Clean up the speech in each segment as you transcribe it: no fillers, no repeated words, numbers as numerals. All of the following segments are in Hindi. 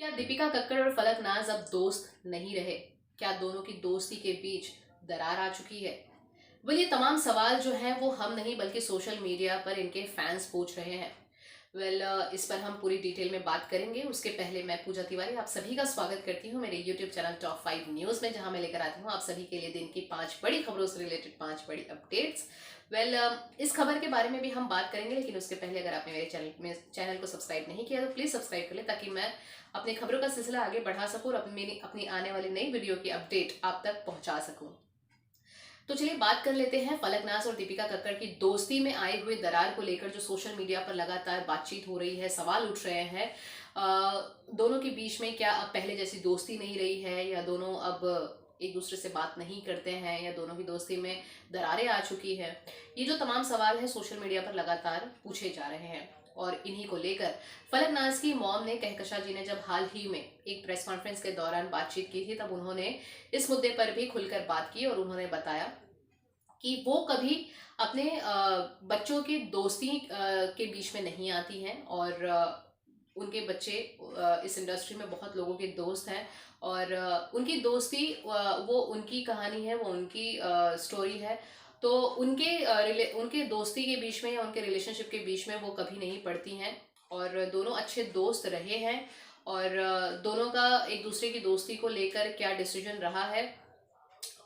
क्या दीपिका कक्कड़ और फलक नाज अब दोस्त नहीं रहे? क्या दोनों की दोस्ती के बीच दरार आ चुकी है? ये तमाम सवाल जो हैं वो हम नहीं बल्कि सोशल मीडिया पर इनके फैंस पूछ रहे हैं। इस पर हम पूरी डिटेल में बात करेंगे। उसके पहले मैं पूजा तिवारी आप सभी का स्वागत करती हूँ मेरे यूट्यूब चैनल टॉप 5 न्यूज़ में, जहाँ मैं लेकर आती हूँ आप सभी के लिए दिन की 5 बड़ी खबरों से रिलेटेड 5 बड़ी अपडेट्स। इस खबर के बारे में भी हम बात करेंगे, लेकिन उसके पहले अगर आपने मेरे चैनल को सब्सक्राइब नहीं किया तो प्लीज़ सब्सक्राइब कर ले, ताकि मैं अपनी खबरों का सिलसिला आगे बढ़ा सकूँ और अपनी आने वाली नई वीडियो की अपडेट आप तक पहुँचा सकूँ। तो चलिए बात कर लेते हैं फलक नाज और दीपिका कक्कड़ की दोस्ती में आए हुए दरार को लेकर, जो सोशल मीडिया पर लगातार बातचीत हो रही है, सवाल उठ रहे हैं। दोनों के बीच में क्या अब पहले जैसी दोस्ती नहीं रही है, या दोनों अब एक दूसरे से बात नहीं करते हैं, या दोनों की दोस्ती में दरारें आ चुकी है? ये जो तमाम सवाल है सोशल मीडिया पर लगातार पूछे जा रहे हैं, और इन्हीं को लेकर फलक नाज की मॉम ने, कहकशा जी ने, जब हाल ही में एक प्रेस कॉन्फ्रेंस के दौरान बातचीत की थी, तब उन्होंने इस मुद्दे पर भी खुलकर बात की और उन्होंने बताया कि वो कभी अपने बच्चों की दोस्ती के बीच में नहीं आती हैं, और उनके बच्चे इस इंडस्ट्री में बहुत लोगों के दोस्त हैं, और उनकी दोस्ती वो उनकी कहानी है, वो उनकी स्टोरी है। तो उनके दोस्ती के बीच में या उनके रिलेशनशिप के बीच में वो कभी नहीं पड़ती हैं, और दोनों अच्छे दोस्त रहे हैं। और दोनों का एक दूसरे की दोस्ती को लेकर क्या डिसीजन रहा है,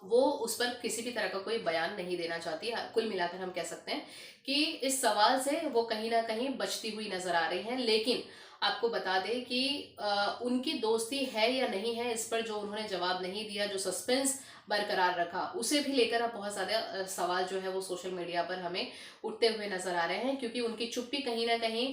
वो उस पर किसी भी तरह का कोई बयान नहीं देना चाहती। कुल मिलाकर हम कह सकते हैं कि इस सवाल से वो कहीं ना कहीं बचती हुई नजर आ रही हैं। लेकिन आपको बता दें कि उनकी दोस्ती है या नहीं है, इस पर जो उन्होंने जवाब नहीं दिया, जो सस्पेंस बरकरार रखा, उसे भी लेकर अब बहुत ज़्यादा सवाल जो है वो सोशल मीडिया पर हमें उठते हुए नजर आ रहे हैं, क्योंकि उनकी चुप्पी कहीं ना कहीं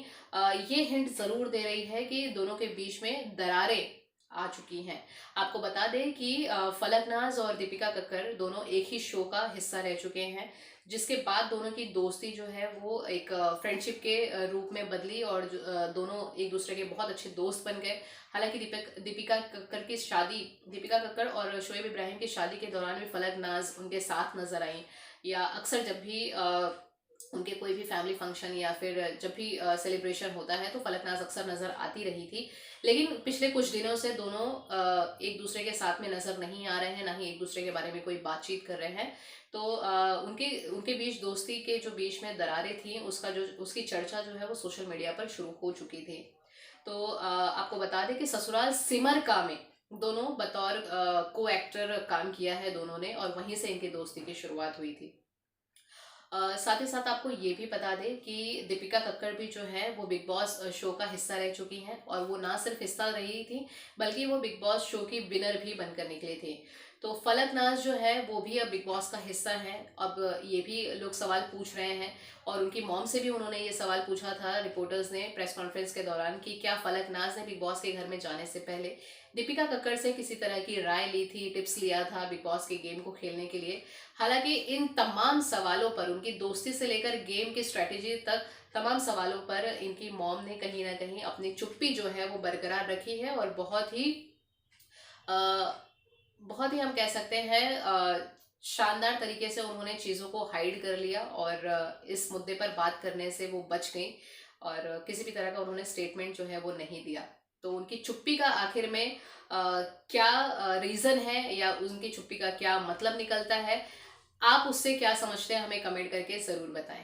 ये हिंट ज़रूर दे रही है कि दोनों के बीच में दरारें आ चुकी हैं। आपको बता दें कि फलक नाज और दीपिका कक्कड़ दोनों एक ही शो का हिस्सा रह चुके हैं, जिसके बाद दोनों की दोस्ती जो है वो एक फ्रेंडशिप के रूप में बदली, और दोनों एक दूसरे के बहुत अच्छे दोस्त बन गए। हालांकि दीपिका कक्कड़ और शोएब इब्राहिम की शादी के दौरान भी फलक नाज उनके साथ नजर आई, या अक्सर जब भी उनके कोई भी फैमिली फंक्शन या फिर जब भी सेलिब्रेशन होता है तो फलक नाज अक्सर नज़र आती रही थी। लेकिन पिछले कुछ दिनों से दोनों एक दूसरे के साथ में नज़र नहीं आ रहे हैं, ना ही एक दूसरे के बारे में कोई बातचीत कर रहे हैं। तो उनके उनके बीच दोस्ती के जो बीच में दरारें थी, उसकी चर्चा जो है वो सोशल मीडिया पर शुरू हो चुकी थी। तो आपको बता दें कि ससुराल सिमर का में दोनों बतौर को एक्टर काम किया है दोनों ने, और वहीं से इनकी दोस्ती की शुरुआत हुई थी। साथ ही साथ आपको ये भी बता दें कि दीपिका कक्कड़ भी जो है वो बिग बॉस शो का हिस्सा रह चुकी हैं, और वो ना सिर्फ हिस्सा रही थी बल्कि वो बिग बॉस शो की विनर भी बनकर निकली थी। तो फलक नाज जो है वो भी अब बिग बॉस का हिस्सा है। अब ये भी लोग सवाल पूछ रहे हैं, और उनकी मॉम से भी उन्होंने ये सवाल पूछा था रिपोर्टर्स ने प्रेस कॉन्फ्रेंस के दौरान, कि क्या फलक नाज ने बिग बॉस के घर में जाने से पहले दीपिका कक्कड़ से किसी तरह की राय ली थी, टिप्स लिया था बिग बॉस के गेम को खेलने के लिए। हालांकि इन तमाम सवालों पर, उनकी दोस्ती से लेकर गेम की स्ट्रेटेजी तक, तमाम सवालों पर इनकी मॉम ने कहीं ना कहीं अपनी चुप्पी जो है वो बरकरार रखी है, और बहुत ही हम कह सकते हैं शानदार तरीके से उन्होंने चीज़ों को हाइड कर लिया, और इस मुद्दे पर बात करने से वो बच गई, और किसी भी तरह का उन्होंने स्टेटमेंट जो है वो नहीं दिया। तो उनकी चुप्पी का आखिर में क्या रीज़न है, या उनकी चुप्पी का क्या मतलब निकलता है, आप उससे क्या समझते हैं, हमें कमेंट करके ज़रूर बताएं।